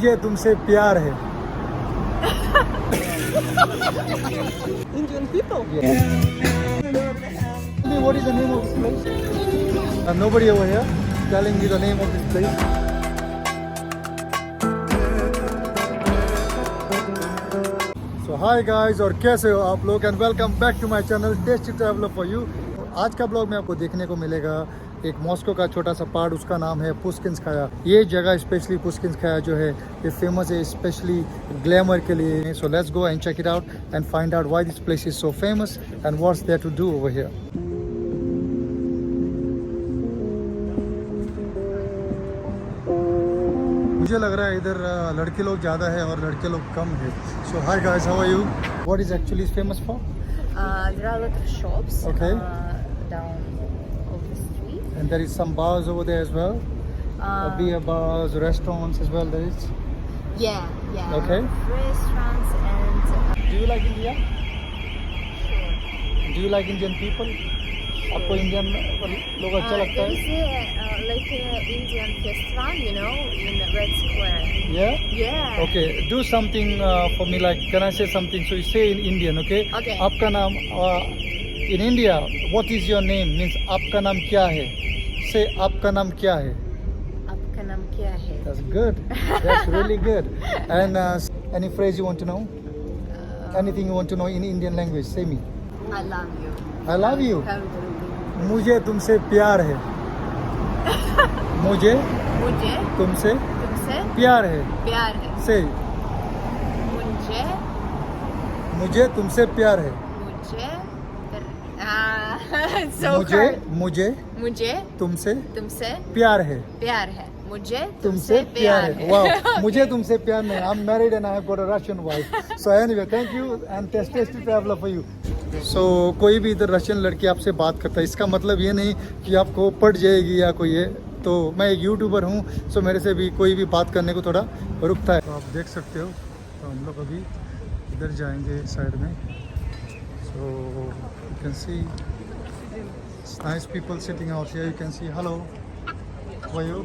मुझे तुमसे प्यार है. Indian people. Tell me what is the name of this place? Nobody over here telling me the name of this place. So hi guys, और कैसे हो आप लोग and welcome back to my channel tasty traveller for you. आज का blog में आपको देखने को मिलेगा एक मॉस्को का छोटा सा पार्ट, उसका नाम है पुस्किंस्काया. ये जगह स्पेशली पुस्किंस्काया जो है ये फेमस है स्पेशली ग्लैमर के लिए. So let's go and check it out and find out why this place is so famous and what's there to do over here. मुझे लग रहा है इधर लड़के लोग ज़्यादा है और लड़के लोग कम है. So hi guys, how are you? What is actually famous for? There are a lot of shops Okay. Down of the street. And there is some bars over there as well. Beer bars, restaurants as well. There is. Yeah. Okay. Restaurants and Do you like India? sure. Do you like Indian people? आपको Indian लोग अच्छा लगता There है? is like a Indian festival, you know, in the Red Square. Yeah. Yeah. Okay. Do something for me. Like, can I say something? So you say in Indian, okay? Okay. आपका नाम in India. What is your name? Means आपका नाम क्या है? Say आपका नाम क्या है? आपका नाम क्या है? That's good. That's really good. And any phrase you want to know? Anything you want to know in Indian language? Say me. I love you. I love you. How do you? मुझे तुमसे प्यार है. मुझे मुझे तुमसे तुमसे प्यार है. प्यार है. Say. मुझे तुमसे प्यार है. so hard. मुझे तुमसे तुमसे प्यार है. प्यार है. मुझे तुमसे प्यार है. Wow. मुझे तुमसे प्यार नहीं. I'm married and I have got a Russian wife. So anyway, thank you and tasty traveler for you. So कोई भी इधर रशियन लड़की आपसे बात करता है, इसका मतलब ये नहीं कि आपको पट जाएगी या कोई है. तो मैं एक यूट्यूबर हूँ, सो मेरे से भी कोई भी बात करने को थोड़ा रुकता है. तो आप देख सकते हो. तो हम लोग अभी इधर जाएंगे साइड में. So you can see nice people sitting out here. You can see hello, how are you?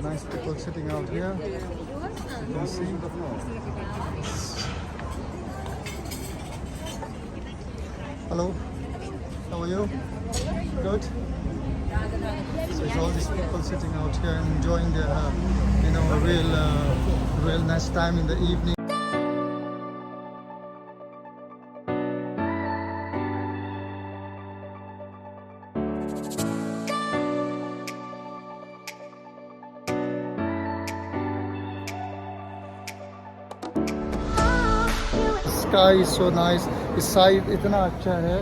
Nice people sitting out here. You can see. Hello, how are you? Good. So it's all these people sitting out here and enjoying their, real nice time in the evening. Sky is so nice. इस side इतना अच्छा है,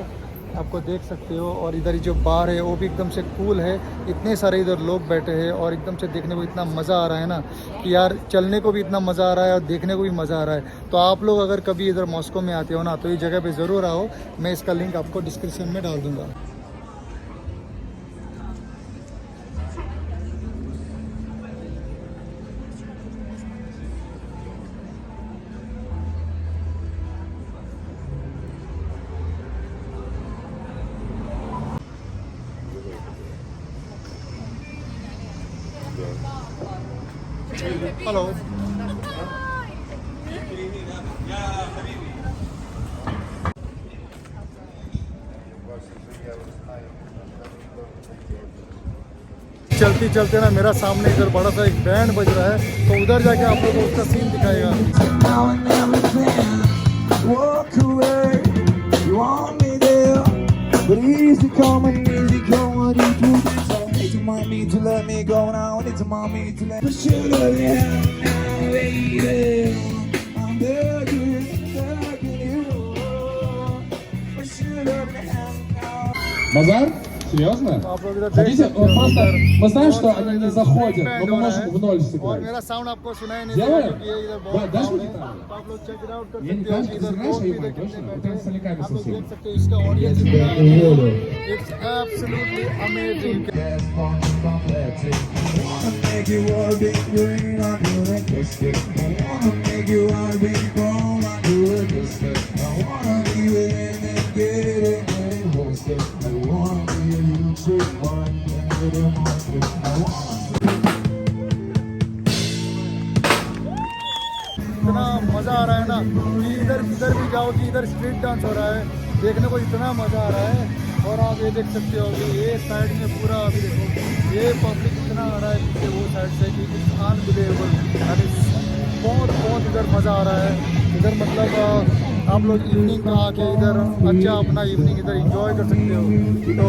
आपको देख सकते हो. और इधर जो बार है वो भी एकदम से कूल है. इतने सारे इधर लोग बैठे हैं और एकदम से देखने को इतना मज़ा आ रहा है ना कि यार चलने को भी इतना मज़ा आ रहा है और देखने को भी मज़ा आ रहा है. तो आप लोग अगर कभी इधर मॉस्को में आते हो ना तो ये जगह पे ज़रूर आओ. मैं इसका लिंक आपको डिस्क्रिप्शन में डाल दूँगा. हेलो. चलते चलते ना मेरा सामने इधर बड़ा सा एक बैंड बज रहा है, तो उधर जाके आप लोगों को उसका सीन दिखाएगा. Want me to let me go now, need to want me to let me sugar, yeah, baby, I'm begging you, sugar, Базар? Серьезно? आप लोग इधर देख Хотите? सकते हो. Просто इधर мы знаем, что बहुत они не सारे заходят, बैंड но हो мы रहा можем है. в ноль और сыграть. मेरा साउंड आपको सुनाई नहीं Делаем? देगा क्योंकि ये इधर Да, बहुत дашь loud है. гитару? तो आप लोग चेक इट आउट कर Я не सकते हो знаю, कि ты इधर знаешь, लोग भी Иван, इधर कितने точно? बैठे Ты с Аликами हैं. आप लोग совсем. देख सकते हो इसका ऑडियंस Я тебя कितना है. уволю. It's absolutely amazing. Yes, wanna make you all big green on the register. I wanna make you all big brown on the register. I wanna be with him and get it and host it. I wanna be a YouTube one and with a monster. I wanna इतना मज़ा आ रहा है ना कि इधर इधर भी जाओ कि इधर स्ट्रीट डांस हो रहा है, देखने को इतना मज़ा आ रहा है। और आप ये देख सकते हो कि ये साइड में पूरा अभी देखो ये पब्लिक इतना आ रहा है पीछे वो साइड से कि इट्स अनबिलीवेबल। यानी बहुत बहुत इधर मज़ा आ रहा है। इधर मतलब आप लोग इवनिंग का आके इधर अच्छा अपना इवनिंग इधर एंजॉय कर सकते हो। तो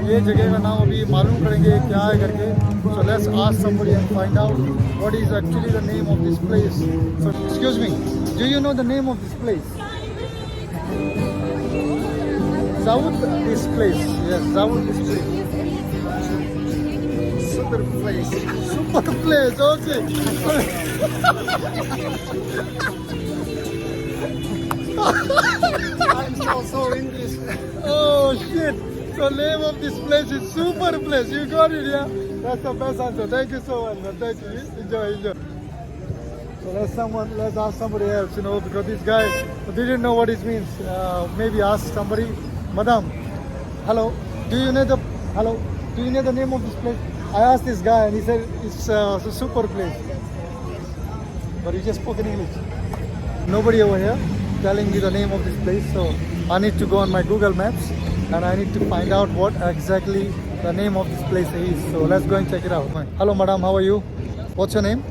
ये जगह का नाम अभी मालूम करेंगे क्या है करके। So let's ask somebody and find out what is actually the name of this place. So excuse me, do you know the name of this place? Zaud this place, yes, Zaud this place. Super place, super place, okay. I'm so English. Oh shit! The name of this place is Super Place. You got it, yeah? That's the best answer. Thank you so much, man. Thank you. Enjoy. So let's ask somebody else, you know, because this guy didn't know what it means. Maybe ask somebody. Madam, hello. Do you know the name of this place? I asked this guy and he said it's a super place. But he just spoke in English. Nobody over here telling me the name of this place. So I need to go on my Google Maps and I need to find out what exactly the name of this place is. So let's go and check it out. Hello, madam. How are you? What's your name?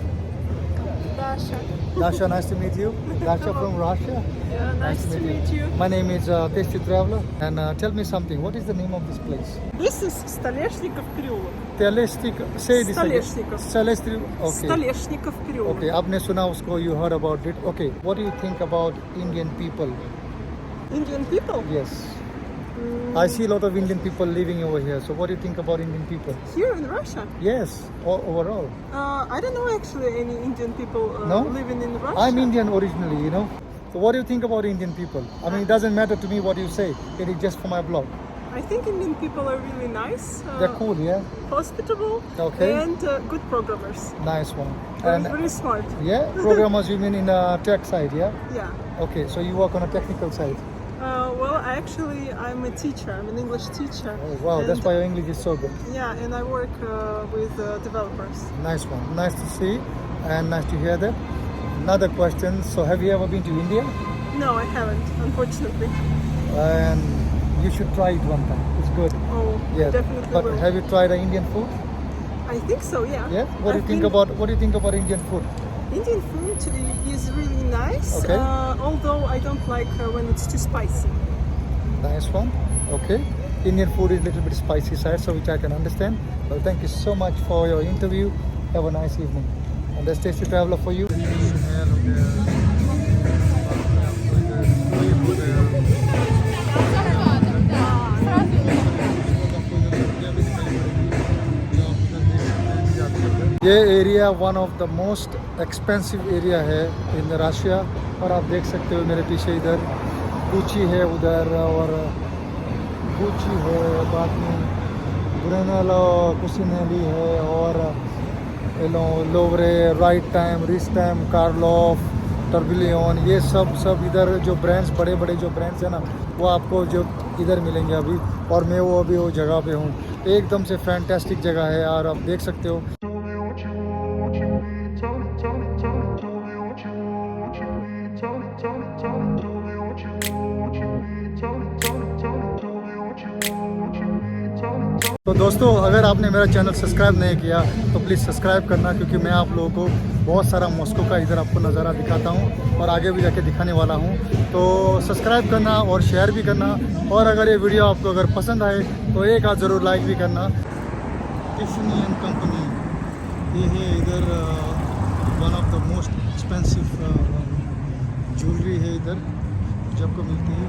Dasha. Dasha, nice to meet you. Dasha from Russia. Yeah, nice to meet you. My name is Tasty Traveler. And tell me something. What is the name of this place? This is Stoleshnikov переулок. Telestic. Say this again. Stoleshnikov. Celestial. Okay. Stoleshnikov переулок. Okay. आपने सुना उसको. You heard about it. Okay. What do you think about Indian people? Indian people? Yes. I see a lot of Indian people living over here. So what do you think about Indian people? Here in Russia? Yes. Overall. I don't know actually any Indian people No? living in Russia. I'm Indian originally, you know. So what do you think about Indian people? I mean, it doesn't matter to me what you say. It is just for my blog. I think Indian people are really nice. They're cool, yeah? Hospitable. Okay. And good programmers. Nice one. Very, And very smart. yeah, programmers you mean in a tech side, yeah? Yeah. Okay, so you work on a technical side. Well, I'm a teacher. I'm an English teacher. Oh wow, that's And, why your English is so good. Yeah, and I work with developers. Nice one. Nice to see and nice to hear that. Another question. So have you ever been to India? No, I haven't, unfortunately. And you should try it one time. It's good. Oh, Yeah. definitely But will. have you tried Indian food? I think so, yeah. Yeah. What do you think about Indian food? Indian food is really nice, Okay. Although I don't like when it's too spicy. Nice one. Okay. Indian food is a little bit spicy side, so which I can understand. Well, thank you so much for your interview. Have a nice evening. And that's Tasty Traveler for you. ये area one of the most expensive area है in Russia. और आप देख सकते हो मेरे पीछे इधर गुची है उधर और गुची है, बाद में ब्रेनेलो कुसिनेली है और लोवरे, राइट टाइम, रिस टाइम, कार्लोफ, टर्बिलियन, ये सब इधर जो ब्रांड्स बड़े बड़े जो ब्रांड्स हैं ना वो आपको जो इधर मिलेंगे अभी। और मैं वो अभी वो जगह पे हूँ। एकदम से फैंटास्टिक जगह है और आप देख सकते हो। तो दोस्तों अगर आपने मेरा चैनल सब्सक्राइब नहीं किया तो प्लीज़ सब्सक्राइब करना, क्योंकि मैं आप लोगों को बहुत सारा मॉस्को का इधर आपको नज़ारा दिखाता हूँ और आगे भी जाके दिखाने वाला हूँ। तो सब्सक्राइब करना और शेयर भी करना, और अगर ये वीडियो आपको अगर पसंद आए तो एक आध ज़रूर लाइक भी करना। टिफनी कंपनी ये है इधर one of the most expensive jewellery है इधर जो आपको मिलती है।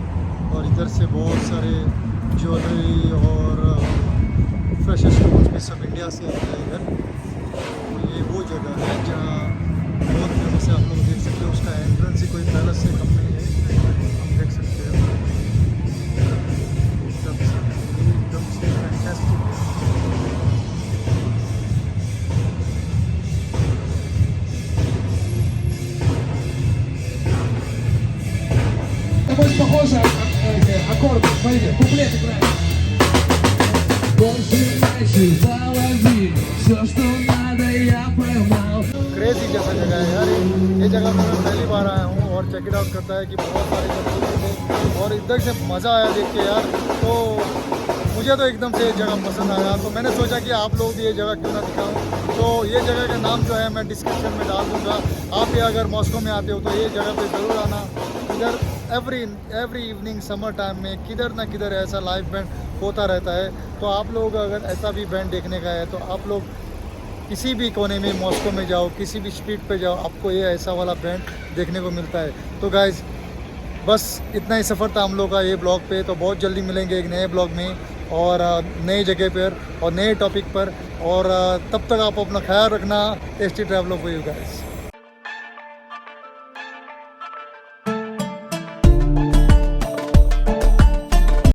और इधर से बहुत सारे ज्वेलरी और फ्रेश स्टोन्स भी सब इंडिया से आते हैं इधर। तो ये वो जगह है जहाँ बहुत फेमस है। आप लोग देख सकते हो उसका एंट्रेंस ही कोई पैलेस से कम नहीं है, हम देख सकते हैं। एकदम से फैंटास्टिक है। Больше похоже аккорд, смотрите, куплет играет. Больше ночи полови, все, что надо, я поймал. क्रेजी जैसा जगह है यार ये जगह तो मैं पहली बार चेक इट आउट करता है कि बहुत सारे लोग थे और इधर से मज़ा आया देख के यार। तो मुझे तो एकदम से ये जगह पसंद आया, तो मैंने सोचा कि आप लोग भी ये जगह क्यों ना दिखाऊं। तो ये जगह का नाम जो है मैं डिस्क्रिप्शन में डाल दूँगा। आप भी अगर मॉस्को में आते हो तो ये जगह पे ज़रूर आना। इधर एवरी इवनिंग समर टाइम में किधर ना किधर ऐसा लाइव बैंड होता रहता है। तो आप लोग अगर ऐसा भी बैंड देखने का है तो आप लोग किसी भी कोने में मॉस्को में जाओ, किसी भी स्ट्रीट पे जाओ, आपको ये ऐसा वाला बैंड देखने को मिलता है। तो गाइज़ बस इतना ही सफ़र था हम लोग का ये ब्लॉग पे। तो बहुत जल्दी मिलेंगे एक नए ब्लॉग में और नई जगह पर और नए टॉपिक पर। और तब तक आप अपना ख्याल रखना। Tasty traveller for you guys.